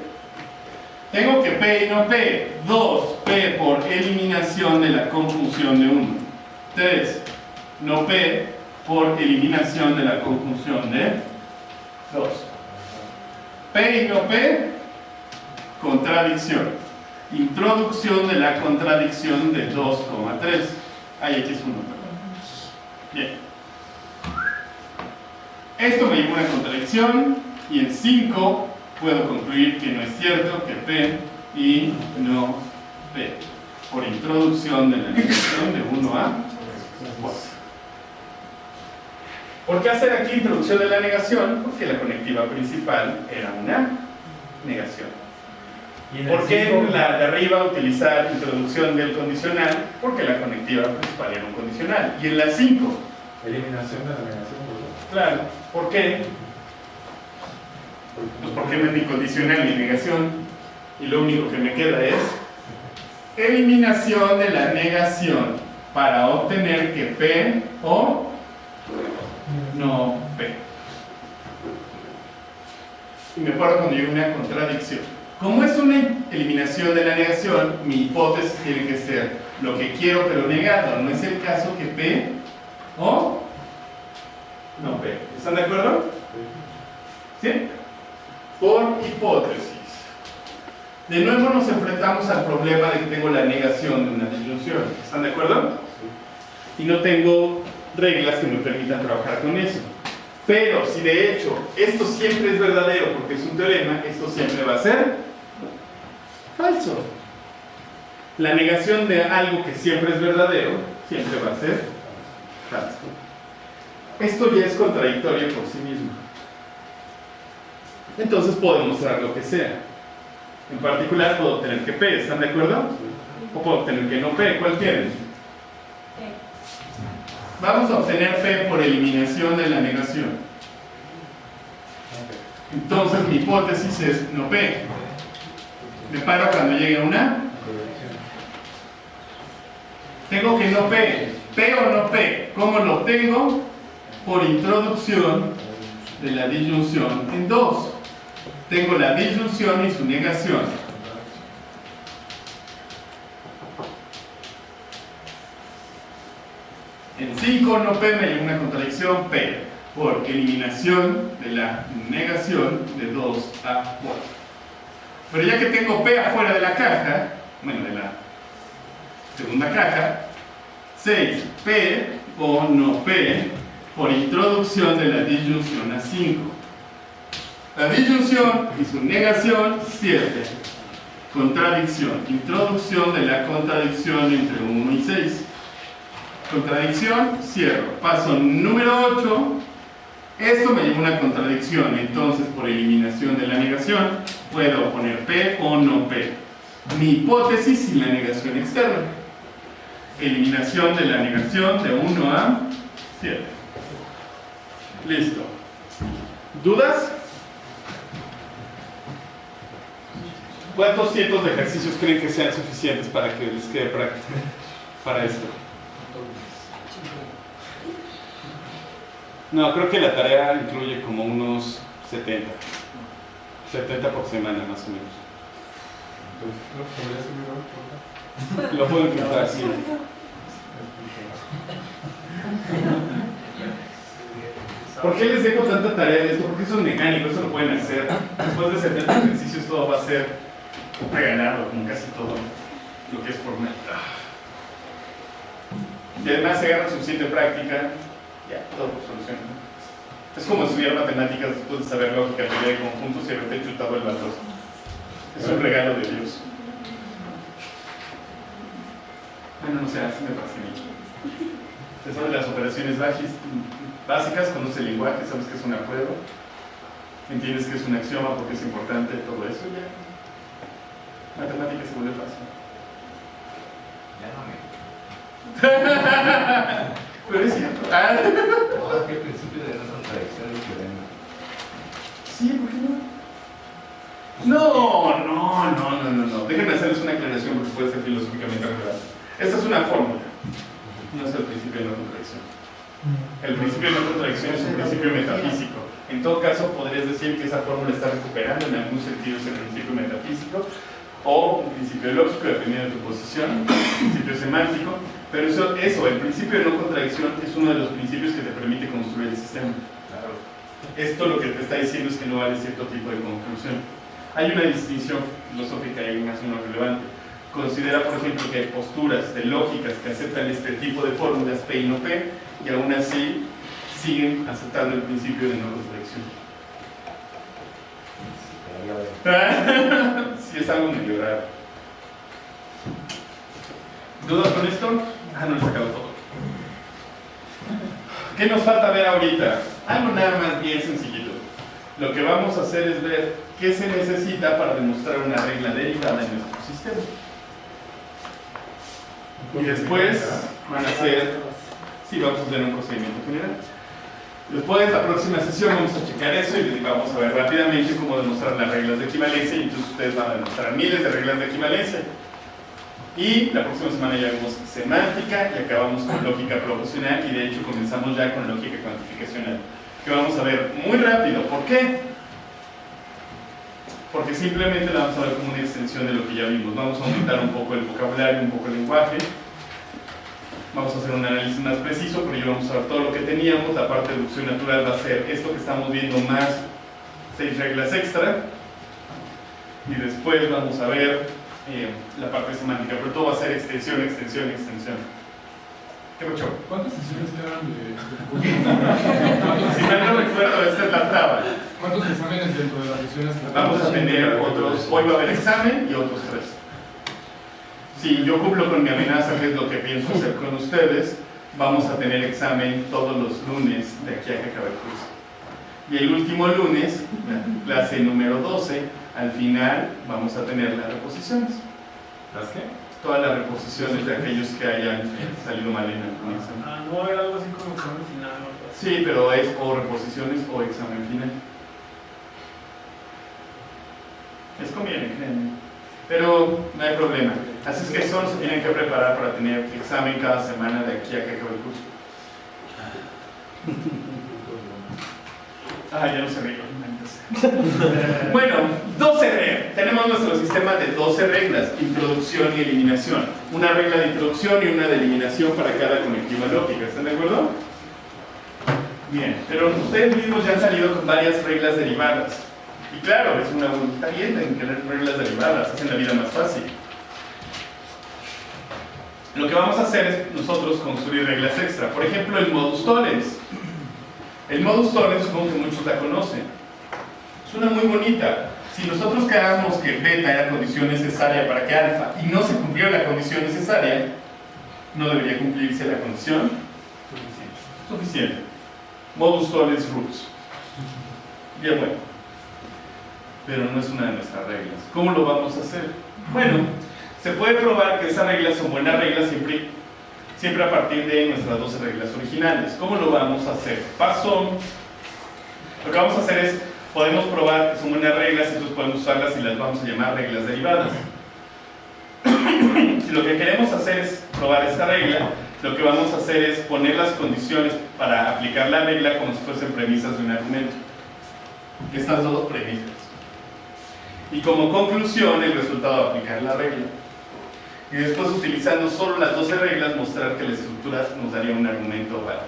Tengo que P y no P. 2, P por eliminación de la conjunción de 1. 3, no P por eliminación de la conjunción de 2. P y no P, contradicción. Introducción de la contradicción de 2,3. Hay X1, perdón. Bien. Esto me lleva a una contradicción y en 5 puedo concluir que no es cierto que P y no P por introducción de la negación de 1 a 4. ¿Por qué hacer aquí introducción de la negación? Porque la conectiva principal era una negación. ¿Por qué en la de arriba utilizar introducción del condicional? Porque la conectiva principal era un condicional. Y en la 5, eliminación de la negación. claro, ¿por qué? Pues porque no es ni condicional ni negación. Y lo único que me queda es eliminación de la negación para obtener que P o no P. Y me paro cuando llega una contradicción. Como es una eliminación de la negación, mi hipótesis tiene que ser lo que quiero pero negado. No es el caso que P o no P. ¿Están de acuerdo? ¿Sí? Por hipótesis. De nuevo nos enfrentamos al problema de que tengo la negación de una disyunción. ¿Están de acuerdo? y no tengo reglas que me permitan trabajar con eso. Pero si de hecho esto siempre es verdadero porque es un teorema, esto siempre va a ser falso. La negación de algo que siempre es verdadero siempre va a ser falso. Esto ya es contradictorio por sí mismo. Entonces puedo mostrar lo que sea. En particular puedo obtener que P, ¿están de acuerdo? O puedo obtener que no P, ¿cuál quieren? Vamos a obtener P por eliminación de la negación. Entonces mi hipótesis es no P. Me paro cuando llegue a una. Tengo que no P. P o no P. ¿Cómo lo obtengo? Por introducción de la disyunción en 2. Tengo la disyunción y su negación. En 5 no P me lleva una contradicción P por eliminación de la negación de 2 a 4. Pero ya que tengo P afuera de la caja, bueno, de la segunda caja, 6 P o no P por introducción de la disyunción a 5. La disyunción y su negación, 7. Contradicción, introducción de la contradicción entre 1 y 6. Contradicción, cierro. Paso número 8. Esto me lleva a una contradicción, entonces por eliminación de la negación puedo poner P o no P. Mi hipótesis sin la negación externa. Eliminación de la negación de 1 a 7. Listo. ¿Dudas? ¿Cuántos cientos de ejercicios creen que sean suficientes para que les quede práctica para esto? No, creo que la tarea incluye como unos 70. 70 por semana más o menos. Lo puedo intentar, sí. ¿Por qué les dejo tanta tarea de esto? Porque eso es mecánico, eso lo pueden hacer. Después de 70 ejercicios todo va a ser regalado, como casi todo lo que es formal. Y además se agarra suficiente práctica, ya, todo soluciona. Es como estudiar matemáticas después de saber lógica, teoría de conjuntos y haberte chutado el balón. Es un regalo de Dios. Bueno, no sé, así me parece a mí. Te sabes las operaciones básicas, conoces el lenguaje, sabes que es una prueba, entiendes que es un axioma porque es importante, todo eso ya. Matemática se vuelve fácil. Ya no me. Pero es cierto. No, es que el principio de no contradicción es teorema. Sí, ¿por qué no? No. Déjenme hacerles una aclaración porque puede ser filosóficamente relevante. Esta es una fórmula, no es el principio de no contradicción. El principio de no contradicción es un principio metafísico. En todo caso, podrías decir que esa fórmula está recuperando en algún sentido ese principio metafísico o un principio lógico, dependiendo de tu posición, un principio semántico, pero eso, el principio de no contradicción es uno de los principios que te permite construir el sistema. Claro. Esto lo que te está diciendo es que no vale cierto tipo de conclusión. Hay una distinción filosófica ahí más o menos relevante. Considera, por ejemplo, que hay posturas de lógicas que aceptan este tipo de fórmulas P y no P, y aún así siguen aceptando el principio de no contradicción. Sí, es algo medio raro. ¿Dudas con esto? No he sacado todo. ¿Qué nos falta ver ahorita? Algo nada más bien sencillito. Lo que vamos a hacer es ver qué se necesita para demostrar una regla derivada en nuestro sistema. Y después van a hacer, sí, vamos a hacer un procedimiento general. Después, la próxima sesión, vamos a checar eso y vamos a ver rápidamente cómo demostrar las reglas de equivalencia, y entonces ustedes van a demostrar miles de reglas de equivalencia. Y la próxima semana ya vemos semántica y acabamos con lógica proposicional, y de hecho comenzamos ya con lógica cuantificacional, que vamos a ver muy rápido. ¿Por qué? Porque simplemente la vamos a ver como una extensión de lo que ya vimos. Vamos a aumentar un poco el vocabulario, un poco el lenguaje. Vamos a hacer un análisis más preciso, pero ya vamos a ver todo lo que teníamos. La parte de deducción natural va a ser esto que estamos viendo más 6 reglas extra. Y después vamos a ver la parte semántica, pero todo va a ser extensión, extensión, extensión. ¿Qué mucho? ¿Cuántas sesiones quedan Si mal no recuerdo, esta es la traba. ¿Cuántos exámenes dentro de las sesiones? Vamos a tener otros, hoy va a haber examen y otros 3. Si yo cumplo con mi amenaza, que es lo que pienso hacer con ustedes, vamos a tener examen todos los lunes de aquí a que acabe el curso. Y el último lunes, la clase número 12, al final vamos a tener las reposiciones. ¿Las qué? Todas las reposiciones de aquellos que hayan salido mal en el examen. Ah, no va a haber algo así como examen final, ¿no? Sí, pero es o reposiciones o examen final. Les conviene, créanme. Pero no hay problema. Así es que solo se tienen que preparar para tener examen cada semana de aquí a que acabe el curso. Ah, ya no se ríen. Bueno, 12 reglas. Tenemos nuestro sistema de 12 reglas: introducción y eliminación. Una regla de introducción y una de eliminación para cada conectiva lógica. ¿Están de acuerdo? Bien, pero ustedes mismos ya han salido con varias reglas derivadas. Y claro, es una voluntad bien en tener reglas derivadas, hacen la vida más fácil. Lo que vamos a hacer es nosotros construir reglas extra. Por ejemplo, el modus tollens. El modus tollens, supongo que muchos la conocen. Es una muy bonita. Si nosotros creamos que beta era condición necesaria para que alfa y no se cumplió la condición necesaria, no debería cumplirse la condición suficiente. Modus tollens rules. Bien, bueno. Pero no es una de nuestras reglas. ¿Cómo lo vamos a hacer? Bueno, se puede probar que esas reglas son buenas reglas siempre a partir de nuestras 12 reglas originales. ¿Cómo lo vamos a hacer? Lo que vamos a hacer es, podemos probar que son buenas reglas, entonces podemos usarlas y las vamos a llamar reglas derivadas. Si lo que queremos hacer es probar esta regla, lo que vamos a hacer es poner las condiciones para aplicar la regla como si fuesen premisas de un argumento. Estas dos premisas. Y como conclusión, el resultado de aplicar la regla. Y después, utilizando solo las 12 reglas, mostrar que la estructura nos daría un argumento válido.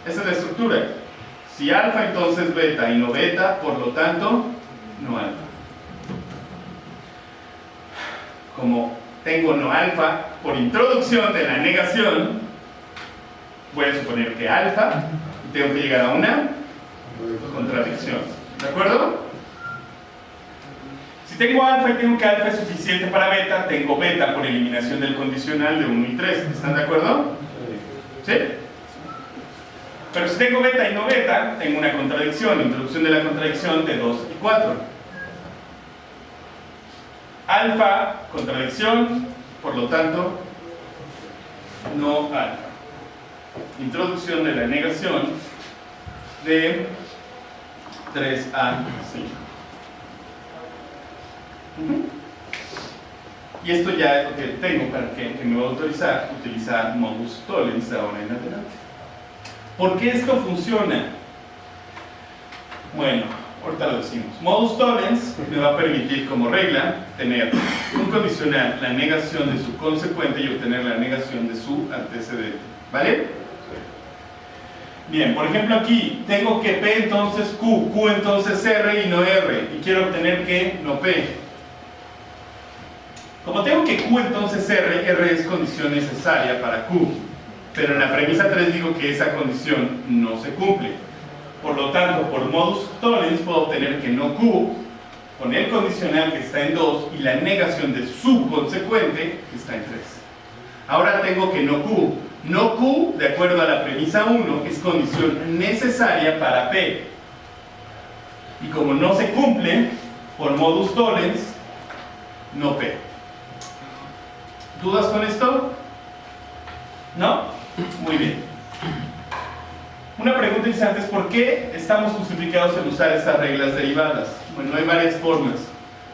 Esa es la estructura. Si alfa, entonces beta, y no beta, por lo tanto, no alfa. Como tengo no alfa, por introducción de la negación, voy a suponer que alfa, y tengo que llegar a una contradicción. ¿De acuerdo? Si tengo alfa y tengo que alfa es suficiente para beta, tengo beta por eliminación del condicional de 1 y 3. ¿Están de acuerdo? ¿Sí? Pero si tengo beta y no beta, tengo una contradicción, introducción de la contradicción de 2 y 4. Alfa, contradicción, por lo tanto, no alfa. Introducción de la negación de 3 a 5. Y esto ya es lo que tengo para que me va a autorizar utilizar modus tollens ahora en adelante. ¿Por qué esto funciona? Bueno, ahorita lo decimos. Modus tollens me va a permitir como regla tener un condicional, la negación de su consecuente y obtener la negación de su antecedente. ¿Vale? Bien, por ejemplo aquí tengo que P entonces Q, Q entonces R y no R, y quiero obtener que no P. Como tengo que Q entonces R, R es condición necesaria para Q, pero en la premisa 3 digo que esa condición no se cumple. Por lo tanto, por modus tollens puedo obtener que no Q, con el condicional que está en 2 y la negación de su consecuente que está en 3. Ahora tengo que no Q. No Q, de acuerdo a la premisa 1, es condición necesaria para P. Y como no se cumple, por modus tollens, no P. ¿Dudas con esto? ¿No? Muy bien. Una pregunta interesante es ¿por qué estamos justificados en usar estas reglas derivadas? Bueno, hay varias formas,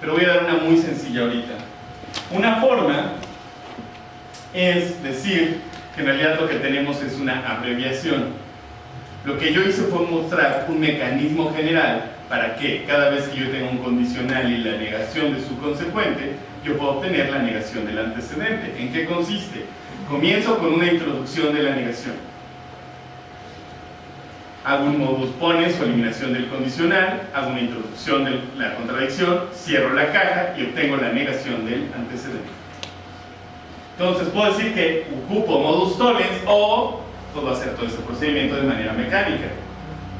pero voy a dar una muy sencilla ahorita. Una forma es decir que en realidad lo que tenemos es una abreviación. Lo que yo hice fue mostrar un mecanismo general para que cada vez que yo tenga un condicional y la negación de su consecuente, yo pueda obtener la negación del antecedente. ¿En qué consiste? Comienzo con una introducción de la negación. Hago un modus ponens o eliminación del condicional, hago una introducción de la contradicción, cierro la caja y obtengo la negación del antecedente. Entonces puedo decir que ocupo modus tollens o puedo hacer todo ese procedimiento de manera mecánica.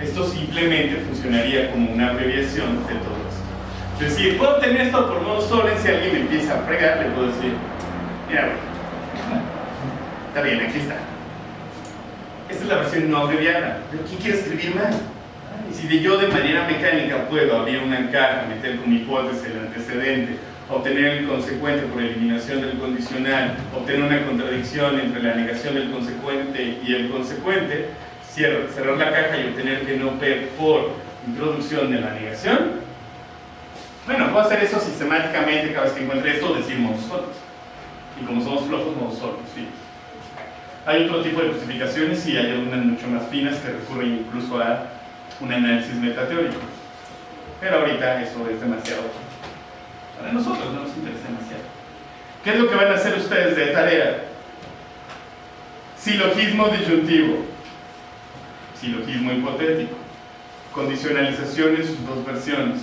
Esto simplemente funcionaría como una abreviación de todo esto. Es decir, puedo obtener esto por modus tollens. Si alguien me empieza a fregar, le puedo decir, mira, güey, está bien, aquí está. Esta es la versión no abreviada, pero ¿quién quiere escribir más? Si yo de manera mecánica puedo abrir una caja, meter como hipótesis el antecedente, obtener el consecuente por eliminación del condicional, obtener una contradicción entre la negación del consecuente y el consecuente, cerrar la caja y obtener que no P por introducción de la negación. Bueno, puedo hacer eso sistemáticamente cada vez que encuentre esto, decir modus tollens. Y como somos flojos, modus tollens, sí. Hay otro tipo de justificaciones y hay algunas mucho más finas que recurren incluso a un análisis metateórico. Pero ahorita eso es demasiado. Para nosotros no nos interesa demasiado. ¿Qué es lo que van a hacer ustedes de tarea? Silogismo disyuntivo, silogismo hipotético, condicionalización en sus dos versiones,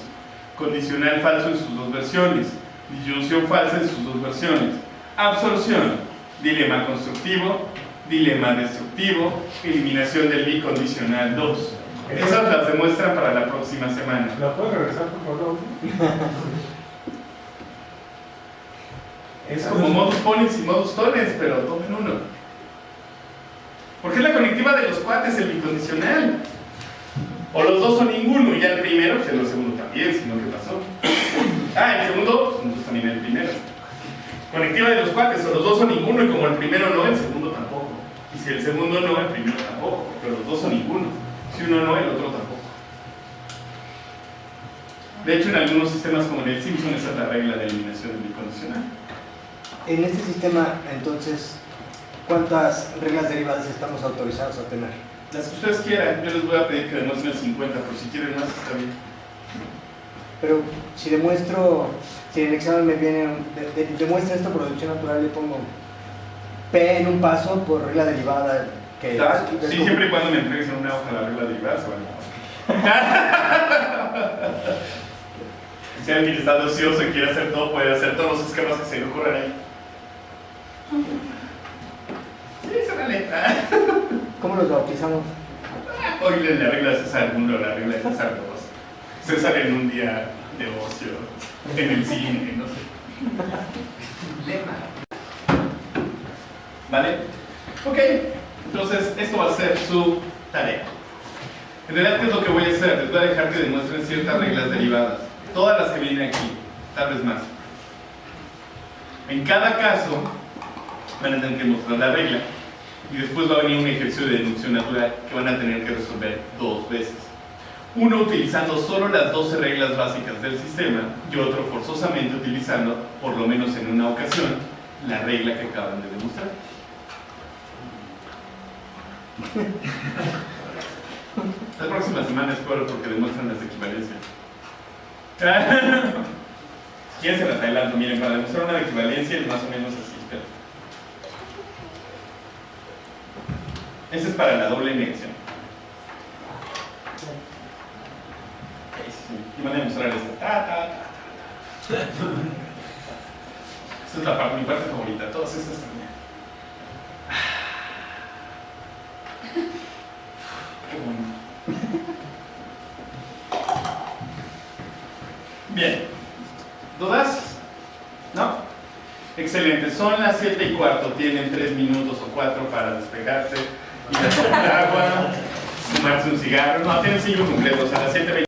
condicional falso en sus dos versiones, disyunción falsa en sus dos versiones, absorción, dilema constructivo, dilema destructivo, eliminación del bicondicional 2. Esas las demuestran para la próxima semana. ¿La puedes regresar, por favor? Es como modus ponens y modus tollens, pero todo en uno. ¿Por qué la conectiva de los cuates el bicondicional? O los dos son ninguno, y ya el primero, pues el segundo también, si no, ¿qué pasó? El segundo, pues también el primero. Conectiva de los cuates, o los dos son ninguno, y como el primero no, el segundo tampoco. Y si el segundo no, el primero tampoco, pero los dos son ninguno. Si uno no, el otro tampoco. De hecho, en algunos sistemas como en el Simpson, esa es la regla de eliminación del bicondicional. En este sistema, entonces, ¿cuántas reglas derivadas estamos autorizados a tener? Las que ustedes quieran. Yo les voy a pedir que demuestren el 50, pero si quieren más, está bien. Pero si demuestro, si en el examen me viene, demuestra esto producción natural, le pongo P en un paso por regla derivada. Que Sí, siempre y cuando me entregues en una hoja la regla derivada, se va a Si alguien está ocioso y quiere hacer todo, puede hacer todos los esquemas que se le ocurran ahí. Sí, se vale. ¿Cómo los bautizamos? Hoy la regla de César 1, la regla de César 2. César en un día de ocio, en el cine, no sé. ¿Vale? Ok, entonces esto va a ser su tarea. En realidad, ¿qué es lo que voy a hacer? Les voy a dejar que demuestren ciertas reglas derivadas. Todas las que vienen aquí, tal vez más. En cada caso, van a tener que mostrar la regla. Y después va a venir un ejercicio de deducción natural que van a tener que resolver 2 veces. Uno utilizando solo las 12 reglas básicas del sistema y otro forzosamente utilizando, por lo menos en una ocasión, la regla que acaban de demostrar. La próxima semana espero porque demuestran las de equivalencia. ¿Quién se las adelanto? Miren, para demostrar una de equivalencia es más o menos así. Espera. Esta es para la doble negación. Y van a demostrar esta. Esta es mi parte favorita. Todas estas también. Qué bueno. Bien. ¿Dudas? ¿No? Excelente. Son las 7:15. Tienen 3 minutos o 4 para despejarse, ir a tomar agua, fumarse un cigarro. No, tienen 5 completos. A las 7:20.